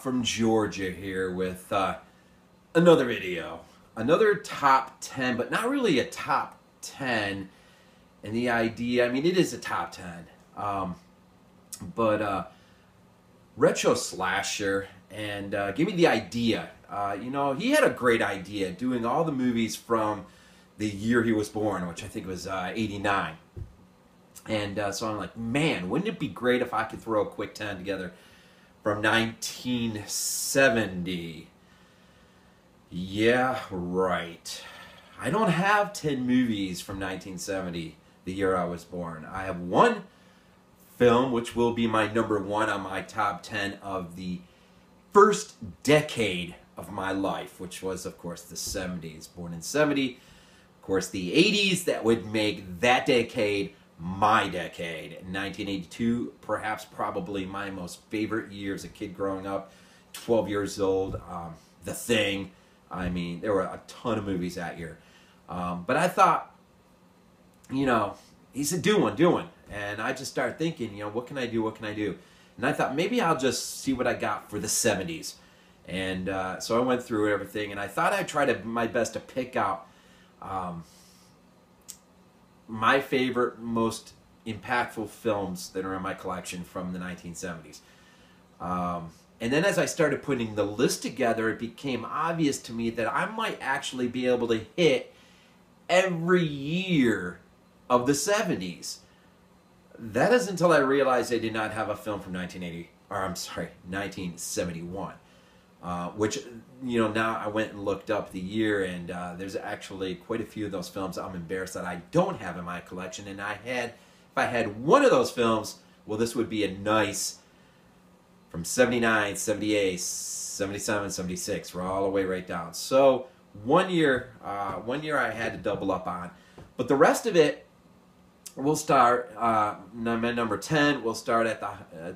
Bob from Georgia here with another video. Another top 10, but not really a top 10. And the idea, I mean, it is a top 10. But retro slasher, and give me the idea. You know, he had a great idea doing all the movies from the year he was born, which I think was 89. And so I'm like, man, wouldn't it be great if I could throw a quick 10 together from 1970? Yeah, right. I don't have 10 movies from 1970, the year I was born. I have one film, which will be my number one on my top 10 of the first decade of my life, which was, of course, the 70s. Born in 70, of course, the 80s, that would make that decade my decade. 1982, perhaps probably my most favorite year as a kid growing up, 12 years old. The Thing. I mean, there were a ton of movies that year. But I thought, you know, he said, do one. And I just started thinking, you know, what can I do? And I thought, maybe I'll just see what I got for the 70s. And so I went through everything, and I thought I'd try my best to pick out my favorite, most impactful films that are in my collection from the 1970s. And then as I started putting the list together, it became obvious to me that I might actually be able to hit every year of the 70s. That is until I realized I did not have a film from 1971. Which, you know, now I went and looked up the year, and there's actually quite a few of those films I'm embarrassed that I don't have in my collection. And if I had one of those films, well, this would be a nice, from 79, 78, 77, 76, we're all the way right down. So one year I had to double up on, but the rest of it, we'll start number 10. We'll start at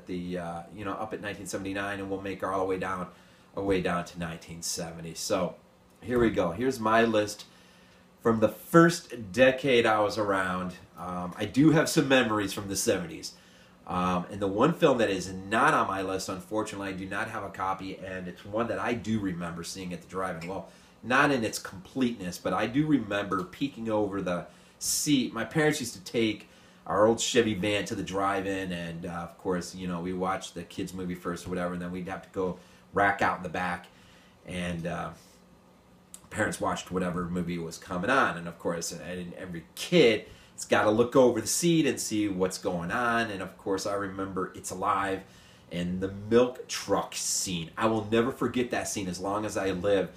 the you know, up at 1979, and we'll make our way down to 1970. So here we go. Here's my list from the first decade I was around. I do have some memories from the 70s. And the one film that is not on my list, unfortunately, I do not have a copy, and it's one that I do remember seeing at the drive-in. Well, not in its completeness, but I do remember peeking over the seat. My parents used to take our old Chevy van to the drive-in, and of course, you know, we watched the kids' movie first or whatever, and then we'd have to go rack out in the back, and parents watched whatever movie was coming on. And of course, and every kid has got to look over the seat and see what's going on. And of course, I remember It's Alive and the milk truck scene. I will never forget that scene as long as I live.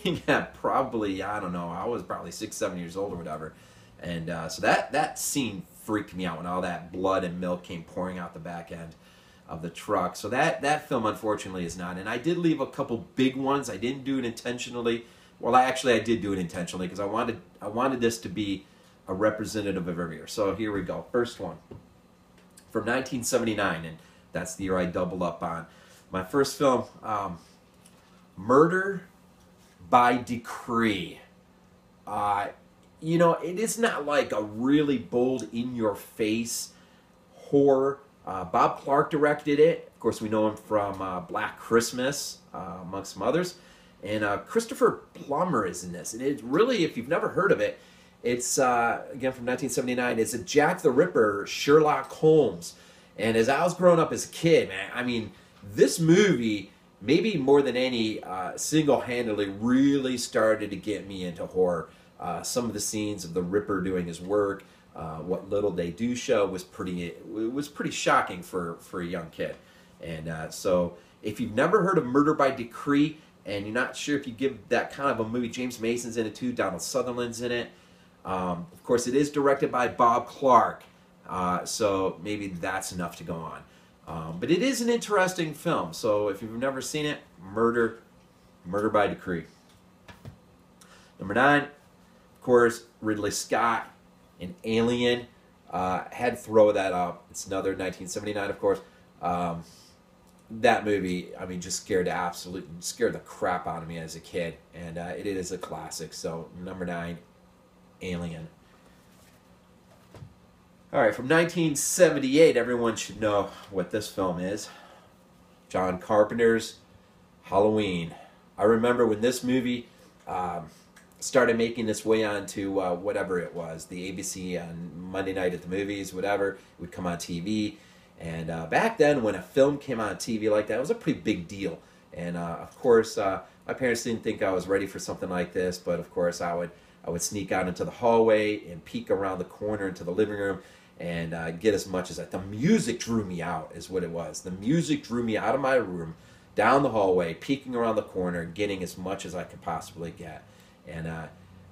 Being at probably, I don't know, I was probably 6, 7 years old or whatever. And so that scene freaked me out when all that blood and milk came pouring out the back end of the truck. So that film, unfortunately, is not. And I did leave a couple big ones. I didn't do it intentionally. Well, I did do it intentionally because I wanted this to be a representative of every year. So here we go. First one from 1979, and that's the year I doubled up on. My first film, Murder by Decree. You know, it is not like a really bold, in-your-face horror. Bob Clark directed it. Of course, we know him from Black Christmas, amongst some others. And Christopher Plummer is in this. And it really, if you've never heard of it, it's, again, from 1979. It's a Jack the Ripper, Sherlock Holmes. And as I was growing up as a kid, man, I mean, this movie, maybe more than any, single-handedly really started to get me into horror. Some of the scenes of the Ripper doing his work, what little they do show was pretty shocking for a young kid. And so if you've never heard of Murder by Decree, and you're not sure if you give that kind of a movie, James Mason's in it too, Donald Sutherland's in it. Of course, it is directed by Bob Clark, so maybe that's enough to go on. But it is an interesting film, so if you've never seen it, Murder by Decree. Number 9, of course, Ridley Scott in Alien. Had to throw that up. It's another 1979, of course. That movie, I mean, just scared the crap out of me as a kid, and it is a classic. So number 9, Alien. All right, from 1978, everyone should know what this film is. John Carpenter's Halloween. I remember when this movie started making its way onto whatever it was, the ABC on Monday night at the movies, whatever, it would come on TV. And back then, when a film came on TV like that, it was a pretty big deal. And of course, my parents didn't think I was ready for something like this, but of course, I would sneak out into the hallway and peek around the corner into the living room and get as much as that. The music drew me out, is what it was. The music drew me out of my room, down the hallway, peeking around the corner, getting as much as I could possibly get. And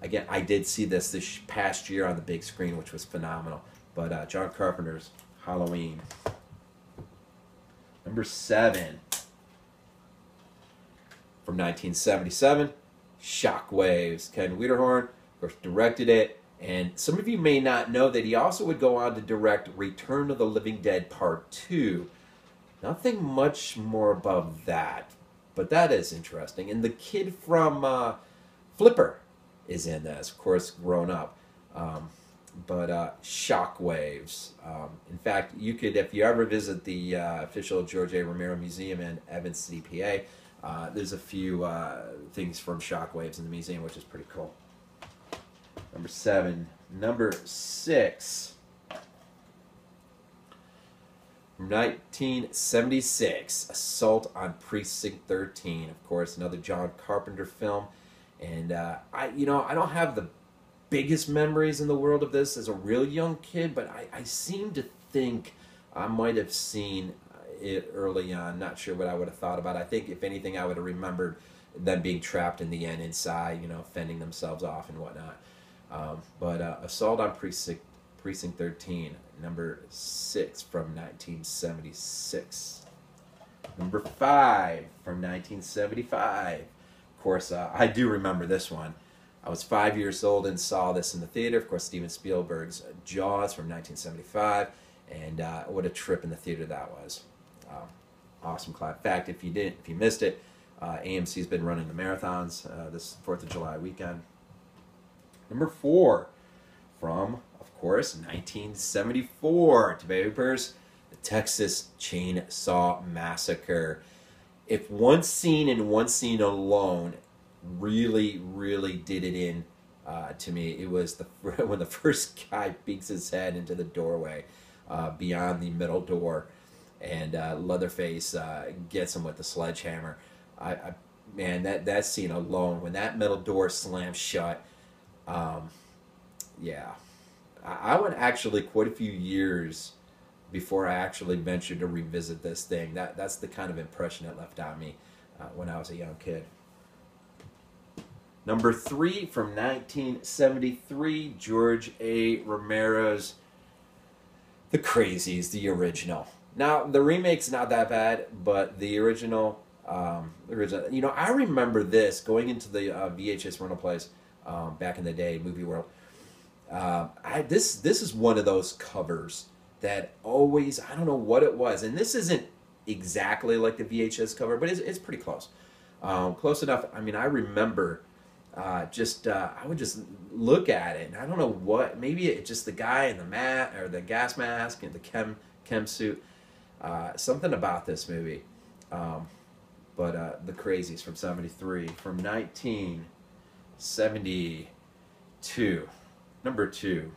again, I did see this past year on the big screen, which was phenomenal. But John Carpenter's Halloween. Number 7. From 1977, Shockwaves. Ken Wiederhorn, of course, directed it. And some of you may not know that he also would go on to direct Return of the Living Dead Part 2. Nothing much more above that. But that is interesting. And the kid from Flipper is in this, of course, grown up. But Shockwaves. In fact, you could, if you ever visit the official George A. Romero Museum in Evans, CPA, there's a few things from Shockwaves in the museum, which is pretty cool. Number 7. Number 6. From 1976, Assault on Precinct 13. Of course, another John Carpenter film. And I don't have the biggest memories in the world of this as a real young kid, but I seem to think I might have seen it early on. Not sure what I would have thought about it. I think, if anything, I would have remembered them being trapped in the end inside, fending themselves off and whatnot. But Assault on Precinct 13, number 6 from 1976. Number 5 from 1975. Of course, I do remember this one. I was 5 years old and saw this in the theater. Of course, Steven Spielberg's Jaws from 1975. And what a trip in the theater that was. Awesome clap. In fact, if you missed it, AMC's been running the marathons this 4th of July weekend. Number 4 from, of course, 1974. To Vapors, the Texas Chainsaw Massacre. If one scene and one scene alone really, really did it in to me, it was when the first guy peeks his head into the doorway beyond the middle door, and Leatherface gets him with the sledgehammer. Man, that scene alone, when that metal door slams shut, yeah. I went actually quite a few years before I actually ventured to revisit this thing. That's the kind of impression it left on me when I was a young kid. Number 3 from 1973, George A. Romero's The Crazies, the original. Now, the remake's not that bad, but the original, I remember this going into the VHS rental place back in the day, Movie World. This is one of those covers that always, I don't know what it was, and this isn't exactly like the VHS cover, but it's pretty close. Close enough. I mean, I remember I would just look at it, and I don't know what, maybe it's just the guy in the or the gas mask and the chem suit. Something about this movie. But The Crazies from 73. From 1972. Number 2.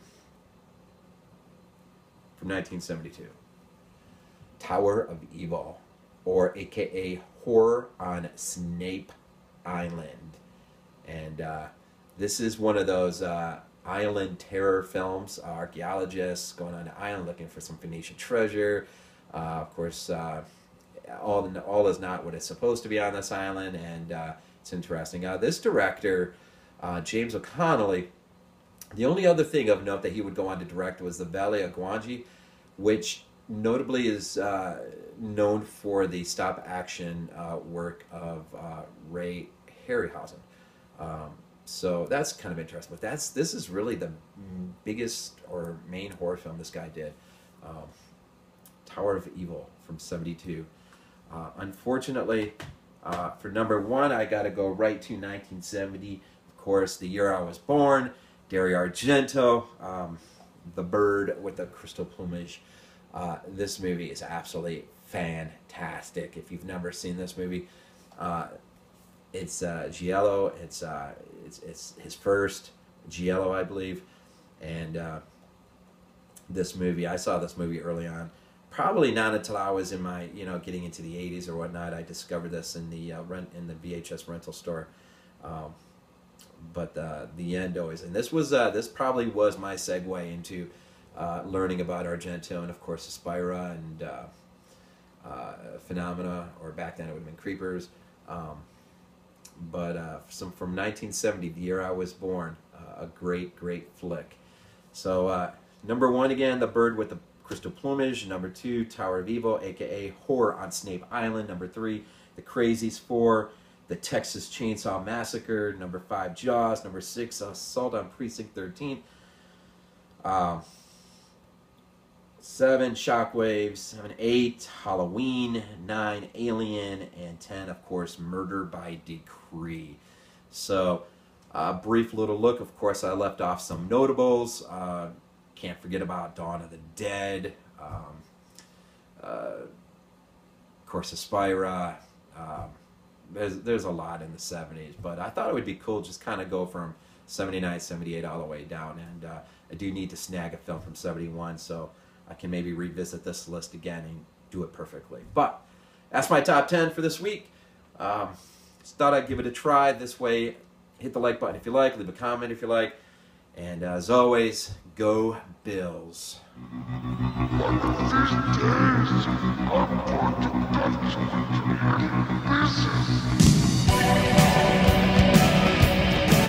From 1972. Tower of Evil, or AKA Horror on Snape Island. And this is one of those island terror films. Archaeologists going on the island looking for some Phoenician treasure. Of course, all is not what it's supposed to be on this island, and it's interesting. This director, James O'Connelly, the only other thing of note that he would go on to direct was The Valley of Gwangi, which notably is known for the stop-action work of Ray Harryhausen. So that's kind of interesting. But this is really the biggest or main horror film this guy did. Tower of Evil from 72. Unfortunately, for number 1, I got to go right to 1970. Of course, the year I was born. Dario Argento, the bird with the crystal plumage. This movie is absolutely fantastic. If you've never seen this movie, it's Giallo. It's his first Giallo, I believe, and this movie, I saw this movie early on. Probably not until I was in my, getting into the 80s or whatnot. I discovered this in the VHS rental store. But the end always, and this probably was my segue into learning about Argento and of course Suspiria and Phenomena, or back then it would have been Creepers. But from 1970, the year I was born, a great flick. So number 1 again, The Bird with the Crystal Plumage. Number 2, Tower of Evil, aka Horror on Snape Island. Number 3, The Crazies. 4, The Texas Chainsaw Massacre. Number 5, Jaws. Number 6, Assault on Precinct 13. 7, Shockwaves. 7, 8, Halloween. 9, Alien. And 10, of course, Murder by Decree. So, brief little look. Of course, I left off some notables. Can't forget about Dawn of the Dead. Of course, Suspiria. There's a lot in the 70s, but I thought it would be cool just kind of go from 79, 78 all the way down, and I do need to snag a film from 71, so I can maybe revisit this list again and do it perfectly. But that's my top 10 for this week. Just thought I'd give it a try. This way, hit the like button if you like, leave a comment if you like, and as always, go Bills. One of these days, I'm going to punch